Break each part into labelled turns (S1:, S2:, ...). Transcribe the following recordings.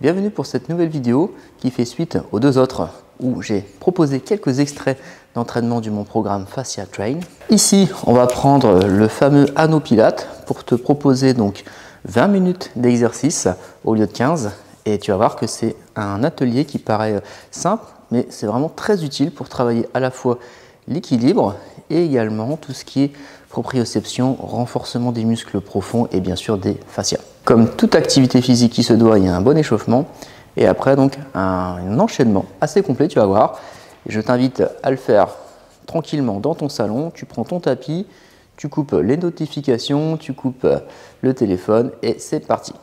S1: Bienvenue pour cette nouvelle vidéo qui fait suite aux deux autres où j'ai proposé quelques extraits d'entraînement du mon programme Fascia Train. Ici, on va prendre le fameux anneau Pilates pour te proposer donc 20 minutes d'exercice au lieu de 15 et tu vas voir que c'est un atelier qui paraît simple mais c'est vraiment très utile pour travailler à la fois l'équilibre et également tout ce qui est proprioception, renforcement des muscles profonds et bien sûr des fascias. Comme toute activité physique qui se doit, il y a un bon échauffement et après donc un enchaînement assez complet, tu vas voir. Et je t'invite à le faire tranquillement dans ton salon, tu prends ton tapis, tu coupes les notifications, tu coupes le téléphone et c'est parti.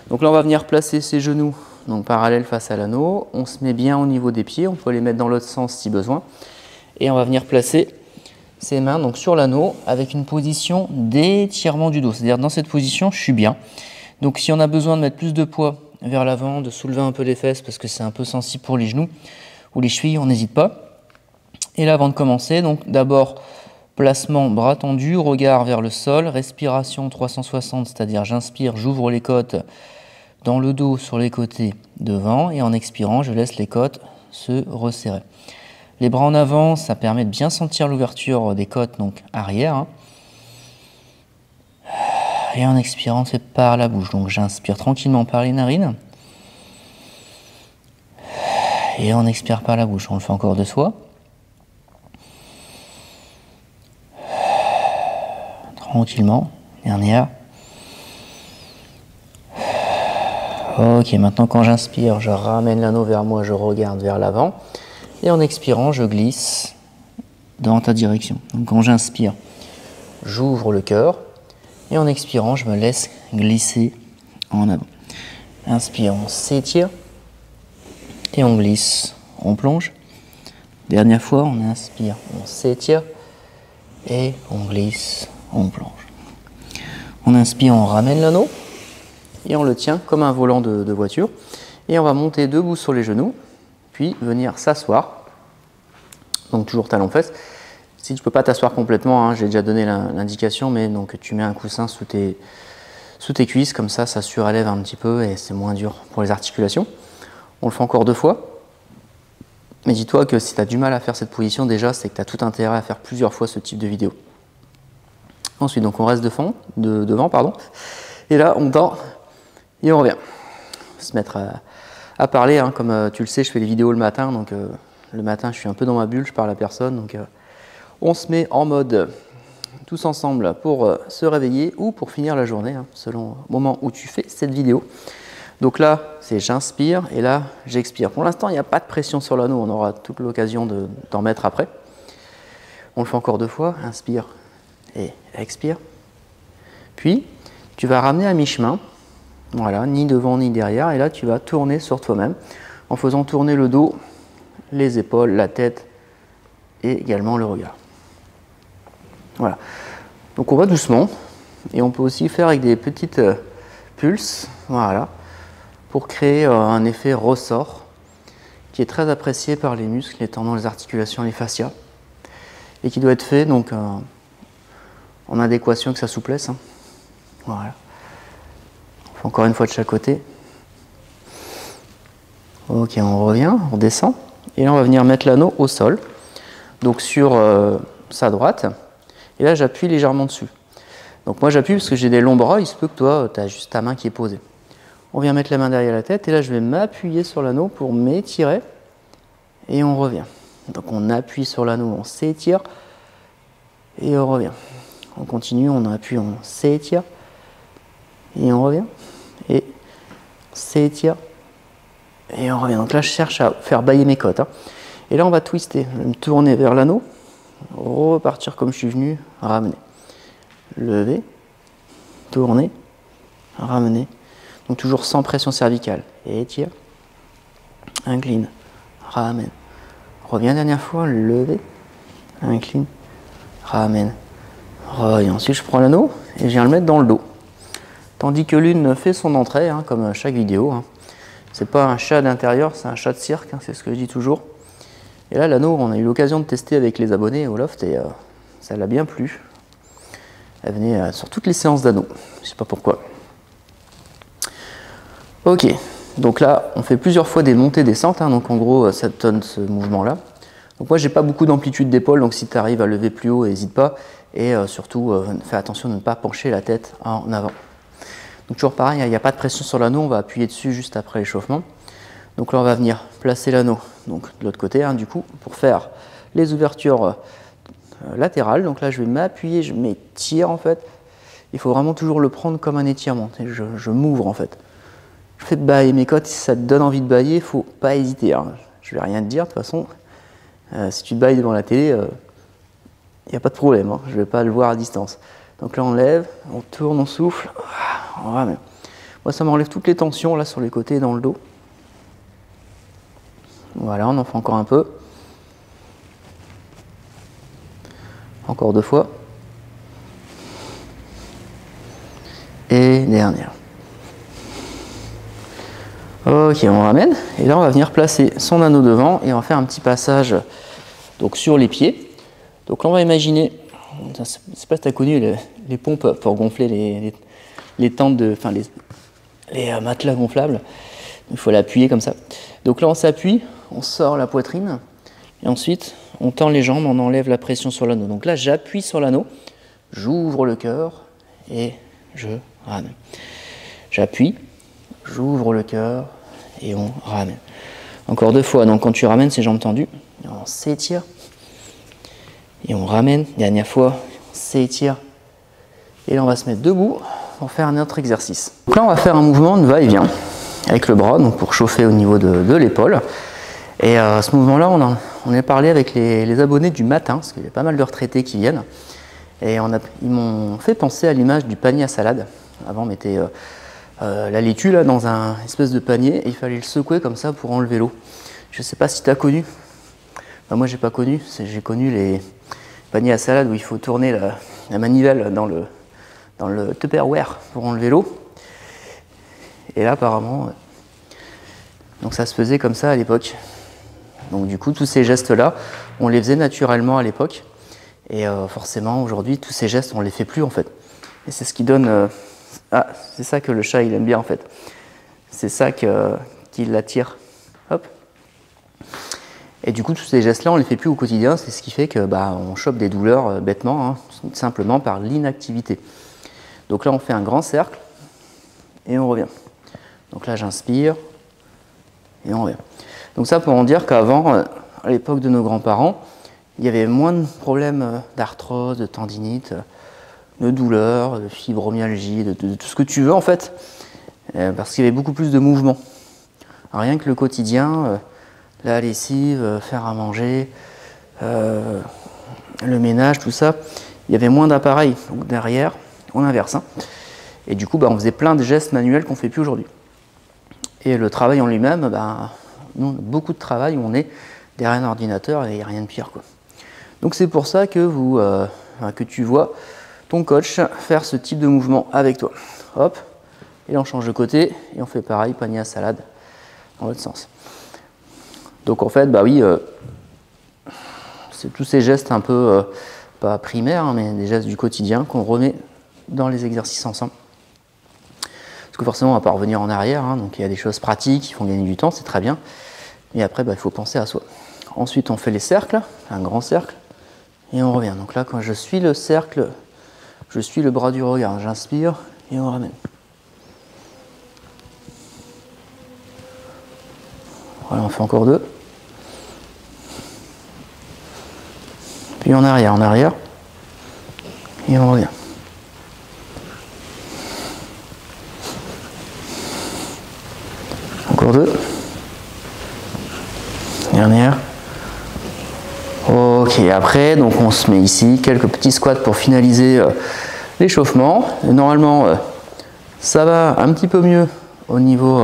S1: Donc là, on va venir placer ses genoux donc parallèles face à l'anneau. On se met bien au niveau des pieds. On peut les mettre dans l'autre sens si besoin. Et on va venir placer ses mains donc sur l'anneau avec une position d'étirement du dos. C'est-à-dire dans cette position, je suis bien. Donc si on a besoin de mettre plus de poids vers l'avant, de soulever un peu les fesses parce que c'est un peu sensible pour les genoux ou les chevilles, on n'hésite pas. Et là, avant de commencer, donc d'abord placement bras tendus, regard vers le sol, respiration 360, c'est-à-dire j'inspire, j'ouvre les côtes dans le dos sur les côtés devant et en expirant, je laisse les côtes se resserrer. Les bras en avant, ça permet de bien sentir l'ouverture des côtes, donc arrière. Et en expirant, c'est par la bouche. Donc j'inspire tranquillement par les narines. Et on expire par la bouche. On le fait encore 2 fois. Tranquillement. Dernière. Ok, maintenant quand j'inspire, je ramène l'anneau vers moi, je regarde vers l'avant. Et en expirant, je glisse dans ta direction. Donc quand j'inspire, j'ouvre le cœur. Et en expirant, je me laisse glisser en avant. Inspire, on s'étire. Et on glisse, on plonge. Dernière fois, on inspire, on s'étire. Et on glisse, on plonge. On inspire, on ramène l'anneau. Et on le tient comme un volant de voiture. Et on va monter debout sur les genoux, puis venir s'asseoir. Donc toujours talons-fesses. Si tu ne peux pas t'asseoir complètement, hein, j'ai déjà donné l'indication, mais donc tu mets un coussin sous tes cuisses, comme ça surélève un petit peu et c'est moins dur pour les articulations. On le fait encore 2 fois. Mais dis-toi que si tu as du mal à faire cette position, déjà, c'est que tu as tout intérêt à faire plusieurs fois ce type de vidéo. Ensuite, donc on reste devant. Et là, on tend. Et on revient. On va se mettre à parler, hein, comme tu le sais, je fais les vidéos le matin, donc le matin je suis un peu dans ma bulle, je parle à personne, donc on se met en mode tous ensemble pour se réveiller ou pour finir la journée, hein, selon le moment où tu fais cette vidéo. Donc là, c'est j'inspire et là, j'expire. Pour l'instant, il n'y a pas de pression sur l'anneau, on aura toute l'occasion d'en mettre après. On le fait encore 2 fois, inspire et expire. Puis, tu vas ramener à mi-chemin. Voilà, ni devant ni derrière. Et là, tu vas tourner sur toi-même en faisant tourner le dos, les épaules, la tête et également le regard. Voilà. Donc on va doucement. Et on peut aussi faire avec des petites pulses. Voilà. Pour créer un effet ressort qui est très apprécié par les muscles, les tendons, les articulations, les fascias. Et qui doit être fait donc en adéquation avec sa souplesse. Hein. Voilà. Encore une fois de chaque côté. Ok, on revient, on descend. Et là, on va venir mettre l'anneau au sol. Donc sur sa droite. Et là, j'appuie légèrement dessus. Donc moi, j'appuie parce que j'ai des longs bras. Il se peut que toi, tu as juste ta main qui est posée. On vient mettre la main derrière la tête. Et là, je vais m'appuyer sur l'anneau pour m'étirer. Et on revient. Donc on appuie sur l'anneau, on s'étire. Et on revient. On continue, on appuie, on s'étire. Et on revient. Et on s'étire. Et on revient. Donc là, je cherche à faire bâiller mes côtes. Hein. Et là, on va twister. Je vais me tourner vers l'anneau. Repartir comme je suis venu. Ramener. Lever. Tourner. Ramener. Donc toujours sans pression cervicale. Et étire. Incline. Ramène. Reviens dernière fois. Lever. Incline. ramène, et ensuite je prends l'anneau et je viens le mettre dans le dos. Tandis que l'une fait son entrée, hein, comme chaque vidéo. Hein. C'est pas un chat d'intérieur, c'est un chat de cirque, hein, c'est ce que je dis toujours. Et là, l'anneau, on a eu l'occasion de tester avec les abonnés au loft et ça l'a bien plu. Elle venait sur toutes les séances d'anneau, je sais pas pourquoi. Ok, donc là, on fait plusieurs fois des montées-descentes, hein, donc en gros, ça donne ce mouvement-là. Donc moi, j'ai pas beaucoup d'amplitude d'épaule, donc si tu arrives à lever plus haut, n'hésite pas. Et surtout, fais attention de ne pas pencher la tête en avant. Donc toujours pareil, il n'y a pas de pression sur l'anneau, on va appuyer dessus juste après l'échauffement. Donc là, on va venir placer l'anneau donc de l'autre côté, hein, du coup, pour faire les ouvertures latérales. Donc là, je vais m'appuyer, je m'étire en fait. Il faut vraiment toujours le prendre comme un étirement. Je m'ouvre en fait. Je fais bailler mes côtes, si ça te donne envie de bailler, il ne faut pas hésiter. Hein. Je ne vais rien te dire, de toute façon. Si tu te bailles devant la télé, il n'y a pas de problème, hein. Je ne vais pas le voir à distance. Donc là, on lève, on tourne, on souffle, on ramène. Moi, ça m'enlève toutes les tensions là sur les côtés et dans le dos. Voilà, on en fait encore un peu. Encore 2 fois. Et dernière. Ok, on ramène. Et là, on va venir placer son anneau devant et on va faire un petit passage donc, sur les pieds. Donc là, on va imaginer, je ne sais pas si tu as connu les pompes pour gonfler les tentes, enfin les matelas gonflables. Il faut l'appuyer comme ça. Donc là, on s'appuie, on sort la poitrine et ensuite, on tend les jambes, on enlève la pression sur l'anneau. Donc là, j'appuie sur l'anneau, j'ouvre le cœur et je ramène. J'appuie, j'ouvre le cœur et on ramène. Encore 2 fois. Donc quand tu ramènes, ces jambes tendues, on s'étire et on ramène. Dernière fois, on s'étire. Et là, on va se mettre debout pour faire un autre exercice. Donc là, on va faire un mouvement de va-et-vient avec le bras, donc pour chauffer au niveau de l'épaule. Et ce mouvement-là, on a parlé avec les abonnés du matin, parce qu'il y a pas mal de retraités qui viennent. Et ils m'ont fait penser à l'image du panier à salade. Avant, on mettait la laitue là, dans un espèce de panier et il fallait le secouer comme ça pour enlever l'eau. Je ne sais pas si tu as connu. Enfin, moi, j'ai pas connu. J'ai connu les paniers à salade où il faut tourner la manivelle dans le Tupperware pour enlever l'eau. Et là, apparemment, donc ça se faisait comme ça à l'époque. Donc du coup, tous ces gestes-là, on les faisait naturellement à l'époque. Et forcément, aujourd'hui, tous ces gestes, on ne les fait plus en fait. Et c'est ce qui donne... c'est ça que le chat, il aime bien en fait. C'est ça qui l'attire. Hop. Et du coup, tous ces gestes-là, on ne les fait plus au quotidien. C'est ce qui fait que on chope des douleurs bêtement, hein, simplement par l'inactivité. Donc là, on fait un grand cercle et on revient. Donc là, j'inspire et on revient. Donc ça pour en dire qu'avant, à l'époque de nos grands-parents, il y avait moins de problèmes d'arthrose, de tendinite, de douleurs, de fibromyalgie, de tout ce que tu veux en fait, parce qu'il y avait beaucoup plus de mouvement. Rien que le quotidien, la lessive, faire à manger, le ménage, tout ça, il y avait moins d'appareils. Donc derrière, on inverse. Hein. Et du coup, on faisait plein de gestes manuels qu'on ne fait plus aujourd'hui. Et le travail en lui-même, nous, on a beaucoup de travail où on est derrière un ordinateur et il n'y a rien de pire, quoi. Donc c'est pour ça que, que tu vois ton coach faire ce type de mouvement avec toi. Hop, et là on change de côté et on fait pareil, panier à salade, dans l'autre sens. Donc en fait, c'est tous ces gestes un peu, pas primaires, hein, mais des gestes du quotidien qu'on remet dans les exercices ensemble. Parce que forcément, on ne va pas revenir en arrière, hein, donc il y a des choses pratiques qui font gagner du temps, c'est très bien. Et après, il faut penser à soi. Ensuite, on fait les cercles, un grand cercle, et on revient. Donc là, quand je suis le cercle, je suis le bras du regard. J'inspire et on ramène. Voilà, on fait encore 2. Puis en arrière, et on revient. Encore 2. Dernière. Ok, après, donc on se met ici, quelques petits squats pour finaliser l'échauffement. Normalement, ça va un petit peu mieux au niveau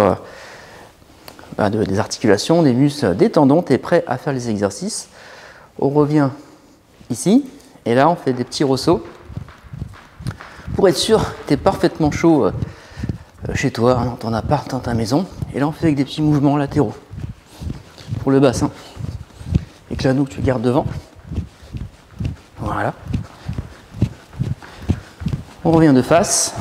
S1: des articulations, des muscles, des tendons. Tu es prêt à faire les exercices. On revient ici Et là, on fait des petits ressauts pour être sûr que tu es parfaitement chaud chez toi, dans ton appart, dans ta maison. Et là, on fait avec des petits mouvements latéraux pour le bassin. Avec l'anneau que tu gardes devant. Voilà. On revient de face.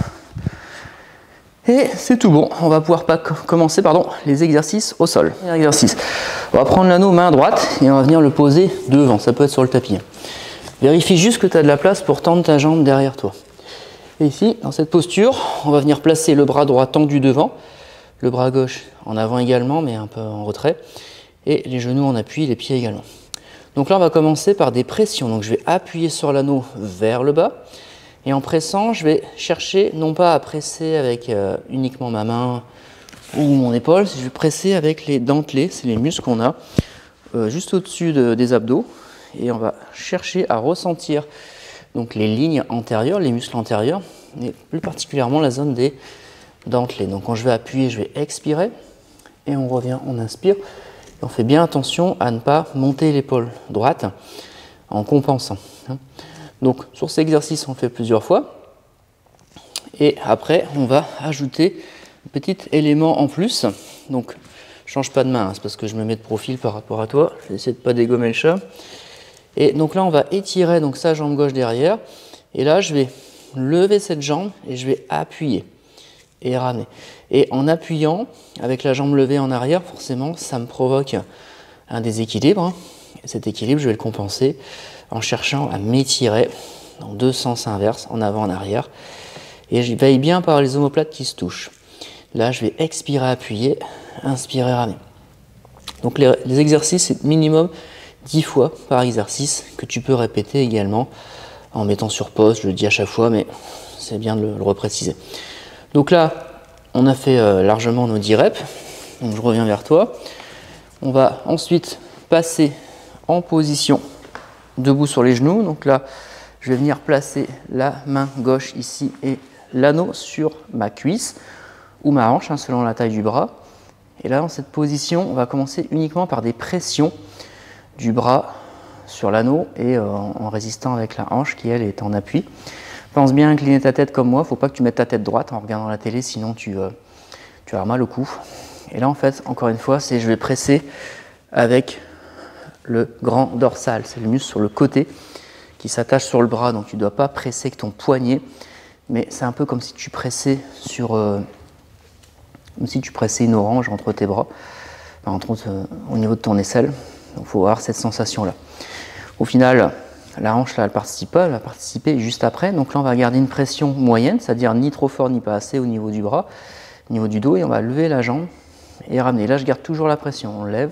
S1: Et c'est tout bon. On va pouvoir commencer les exercices au sol. Premier exercice. On va prendre l'anneau main droite et on va venir le poser devant. Ça peut être sur le tapis. Vérifie juste que tu as de la place pour tendre ta jambe derrière toi. Et ici, dans cette posture, on va venir placer le bras droit tendu devant, le bras gauche en avant également, mais un peu en retrait, et les genoux en appui, les pieds également. Donc là, on va commencer par des pressions. Donc je vais appuyer sur l'anneau vers le bas, et en pressant, je vais chercher non pas à presser avec uniquement ma main ou mon épaule, je vais presser avec les dentelés, c'est les muscles qu'on a juste au-dessus des abdos, et on va chercher à ressentir donc les lignes antérieures, les muscles antérieurs, et plus particulièrement la zone des dentelés. Donc quand je vais appuyer, je vais expirer, et on revient, on inspire, et on fait bien attention à ne pas monter l'épaule droite en compensant. Donc sur cet exercice, on fait plusieurs fois, et après on va ajouter un petit élément en plus. Donc je change pas de main, c'est parce que je me mets de profil par rapport à toi, je vais essayer de ne pas dégommer le chat. Et donc là, on va étirer donc sa jambe gauche derrière. Et là, je vais lever cette jambe et je vais appuyer et ramener. Et en appuyant, avec la jambe levée en arrière, forcément, ça me provoque un déséquilibre. Et cet équilibre, je vais le compenser en cherchant à m'étirer dans deux sens inverses, en avant, en arrière. Et je veille bien par les omoplates qui se touchent. Là, je vais expirer, appuyer, inspirer, ramener. Donc les exercices, c'est minimum 10 fois par exercice que tu peux répéter également en mettant sur pause, je le dis à chaque fois, mais c'est bien de le repréciser. Donc là, on a fait largement nos 10 reps, donc je reviens vers toi. On va ensuite passer en position debout sur les genoux. Donc là, je vais venir placer la main gauche ici et l'anneau sur ma cuisse ou ma hanche, selon la taille du bras. Et là, dans cette position, on va commencer uniquement par des pressions du bras sur l'anneau et en résistant avec la hanche qui, elle, est en appui. Pense bien à incliner ta tête comme moi. Il ne faut pas que tu mettes ta tête droite en regardant la télé, sinon tu vas avoir mal au cou. Et là, en fait, encore une fois, je vais presser avec le grand dorsal. C'est le muscle sur le côté qui s'attache sur le bras. Donc, tu ne dois pas presser avec ton poignet. Mais c'est un peu comme si tu pressais comme si tu pressais une orange entre tes bras, au niveau de ton aisselle. Donc il faut avoir cette sensation-là. Au final, la hanche, là, elle ne participe pas, elle va participer juste après. Donc là, on va garder une pression moyenne, c'est-à-dire ni trop fort ni pas assez au niveau du bras, au niveau du dos, et on va lever la jambe et ramener. Là, je garde toujours la pression. On lève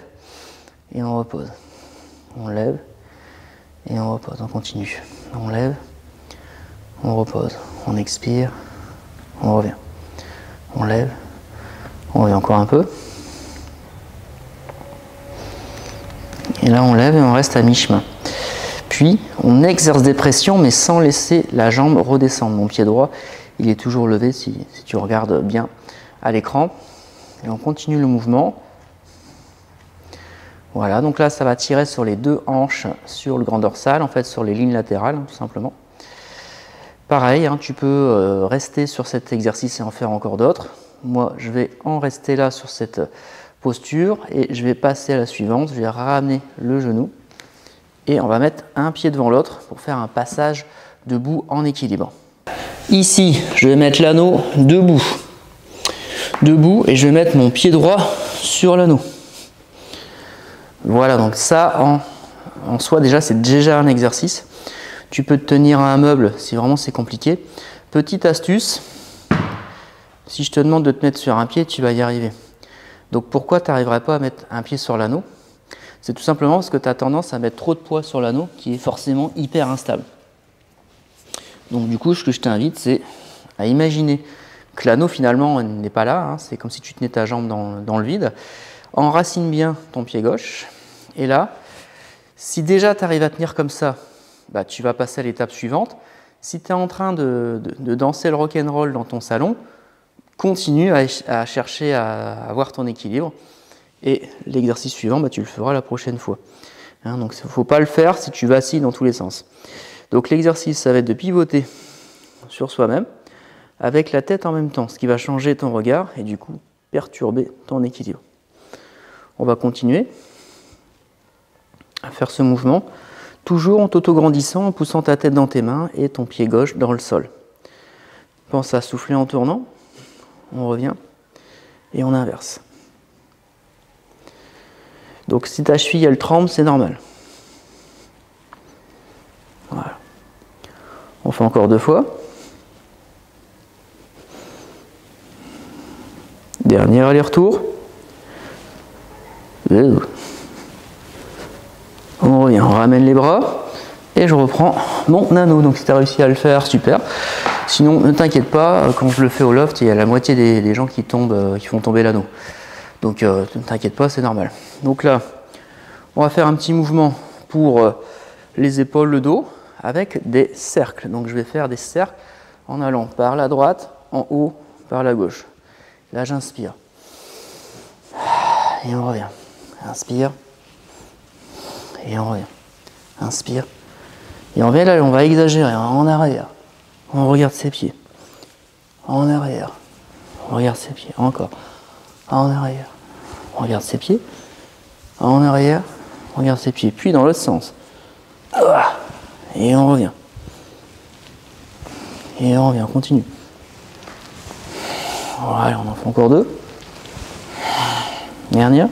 S1: et on repose. On lève et on repose. On continue. On lève, on repose. On expire, on revient. On lève, on revient encore un peu. Et là, on lève et on reste à mi-chemin. Puis, on exerce des pressions, mais sans laisser la jambe redescendre. Mon pied droit, il est toujours levé si tu regardes bien à l'écran. Et on continue le mouvement. Voilà, donc là, ça va tirer sur les deux hanches, sur le grand dorsal, en fait, sur les lignes latérales, tout simplement. Pareil, tu peux rester sur cet exercice et en faire encore d'autres. Moi, je vais en rester là sur cette posture et je vais passer à la suivante. Je vais ramener le genou et on va mettre un pied devant l'autre pour faire un passage debout en équilibre. Ici, je vais mettre l'anneau debout, et je vais mettre mon pied droit sur l'anneau. Voilà, donc ça en soi déjà, c'est déjà un exercice. Tu peux te tenir à un meuble si vraiment c'est compliqué. Petite astuce, si je te demande de te mettre sur un pied, tu vas y arriver. Donc pourquoi tu n'arriverais pas à mettre un pied sur l'anneau? C'est tout simplement parce que tu as tendance à mettre trop de poids sur l'anneau qui est forcément hyper instable. Donc du coup, ce que je t'invite, c'est à imaginer que l'anneau finalement n'est pas là. C'est comme si tu tenais ta jambe dans le vide. Enracine bien ton pied gauche. Et là, si déjà tu arrives à tenir comme ça, tu vas passer à l'étape suivante. Si tu es en train de danser le rock'n'roll dans ton salon, continue à chercher à avoir ton équilibre et l'exercice suivant, tu le feras la prochaine fois. Donc il ne faut pas le faire si tu vacilles dans tous les sens. Donc l'exercice, ça va être de pivoter sur soi-même avec la tête en même temps, ce qui va changer ton regard et du coup perturber ton équilibre. On va continuer à faire ce mouvement, toujours en t'auto-grandissant, en poussant ta tête dans tes mains et ton pied gauche dans le sol. Pense à souffler en tournant, on revient et on inverse. Donc si ta cheville elle tremble, c'est normal. Voilà. On fait encore 2 fois. Dernier aller-retour. On revient, on ramène les bras et je reprends mon anneau. Donc si tu as réussi à le faire, super. Sinon, ne t'inquiète pas, quand je le fais au loft, il y a la moitié des gens qui tombent, qui font tomber l'anneau. Donc ne t'inquiète pas, c'est normal. Donc là, on va faire un petit mouvement pour les épaules, le dos, avec des cercles. Donc je vais faire des cercles en allant par la droite, en haut, par la gauche. Là, j'inspire. Et on revient. Inspire. Et on revient. Inspire. Et on revient là, on va exagérer. En arrière. On regarde ses pieds. En arrière. On regarde ses pieds. Encore. En arrière. On regarde ses pieds. En arrière. On regarde ses pieds. Puis dans l'autre sens. Et on revient. Et on revient. On continue. Voilà, on en fait encore 2. Dernière.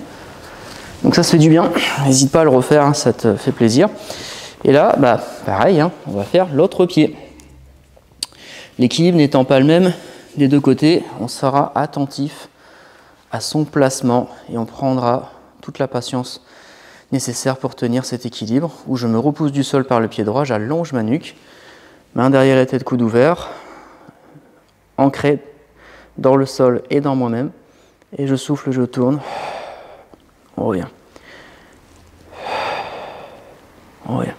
S1: Donc ça se fait du bien. N'hésite pas à le refaire, hein, ça te fait plaisir. Et là, bah, pareil, hein, on va faire l'autre pied. L'équilibre n'étant pas le même des deux côtés, on sera attentif à son placement et on prendra toute la patience nécessaire pour tenir cet équilibre, où je me repousse du sol par le pied droit, j'allonge ma nuque, main derrière la tête, coude ouvert, ancré dans le sol et dans moi-même, et je souffle, je tourne, on revient. On revient.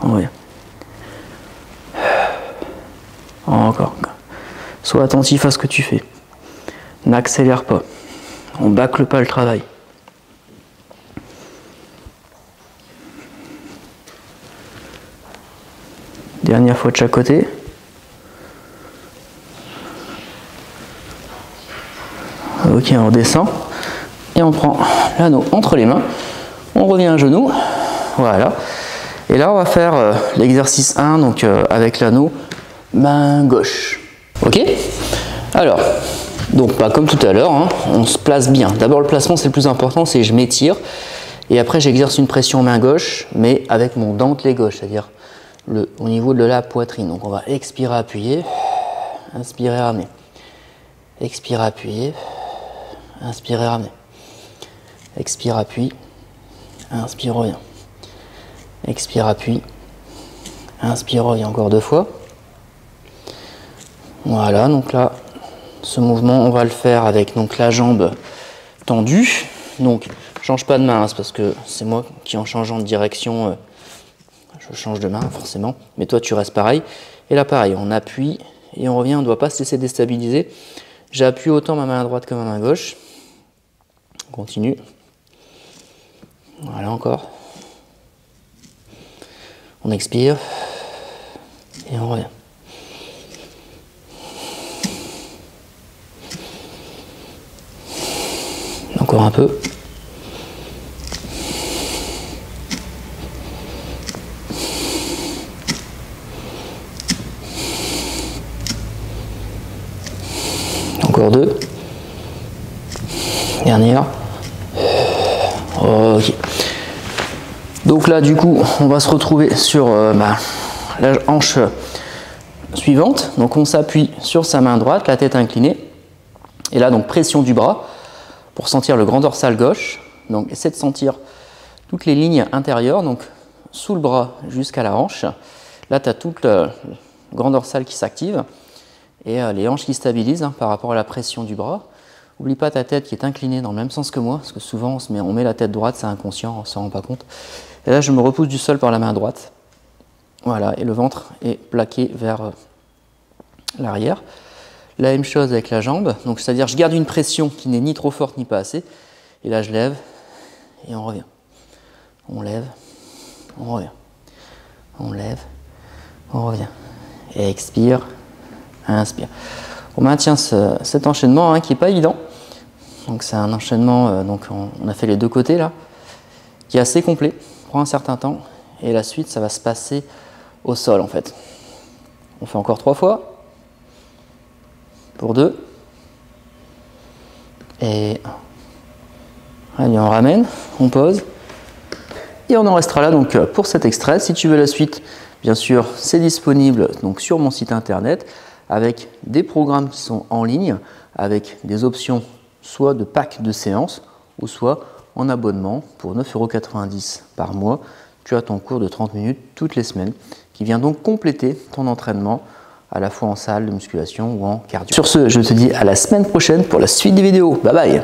S1: On revient. Encore. Sois attentif à ce que tu fais. N'accélère pas. On bâcle pas le travail. Dernière fois de chaque côté. Ok, on redescend. Et on prend l'anneau entre les mains. On revient à genoux. Voilà. Et là, on va faire l'exercice 1, donc avec l'anneau, main gauche. Ok? Alors, donc pas comme tout à l'heure, hein, on se place bien. D'abord, le placement, c'est le plus important, c'est je m'étire. Et après, j'exerce une pression main gauche, mais avec mon dentelé gauche, c'est-à-dire au niveau de la poitrine. Donc, on va expirer, appuyer, inspirer, ramener. Expirer, appuyer, inspirer, ramener. Expire, appuie, inspire, revient. Expire, appuie, inspire, revient encore 2 fois. Voilà, donc là, ce mouvement, on va le faire avec donc, la jambe tendue. Donc, je change pas de main, hein, c'est parce que c'est moi qui, en changeant de direction, je change de main forcément. Mais toi, tu restes pareil. Et là, pareil, on appuie et on revient, on ne doit pas se laisser déstabiliser. J'appuie autant ma main droite que ma main gauche. On continue. Voilà, encore. On expire et on revient. Encore un peu. Encore 2. Dernière. Ok. Donc là, du coup, on va se retrouver sur la hanche suivante. Donc on s'appuie sur sa main droite, la tête inclinée. Et là, donc pression du bras pour sentir le grand dorsal gauche. Donc essaie de sentir toutes les lignes intérieures, donc sous le bras jusqu'à la hanche. Là, tu as tout le grand dorsal qui s'active et les hanches qui stabilisent par rapport à la pression du bras. N'oublie pas ta tête qui est inclinée dans le même sens que moi, parce que souvent on met la tête droite, c'est inconscient, on ne s'en rend pas compte. Et là, je me repousse du sol par la main droite. Voilà, et le ventre est plaqué vers l'arrière. La même chose avec la jambe, donc c'est-à-dire je garde une pression qui n'est ni trop forte ni pas assez. Et là, je lève et on revient. on lève, on revient. On lève, on revient. Et expire, inspire. On maintient cet enchaînement hein, qui n'est pas évident. Donc c'est un enchaînement, donc on a fait les deux côtés là, qui est assez complet, prend un certain temps. Et la suite, ça va se passer au sol en fait. On fait encore 3 fois. Pour 2. Et allez, on ramène, on pose. Et on en restera là donc pour cet extrait. Si tu veux la suite, bien sûr, c'est disponible donc sur mon site internet avec des programmes qui sont en ligne, avec des options soit de pack de séances ou soit en abonnement pour 9,90 € par mois. Tu as ton cours de 30 minutes toutes les semaines qui vient donc compléter ton entraînement à la fois en salle de musculation ou en cardio. Sur ce, je te dis à la semaine prochaine pour la suite des vidéos. Bye bye!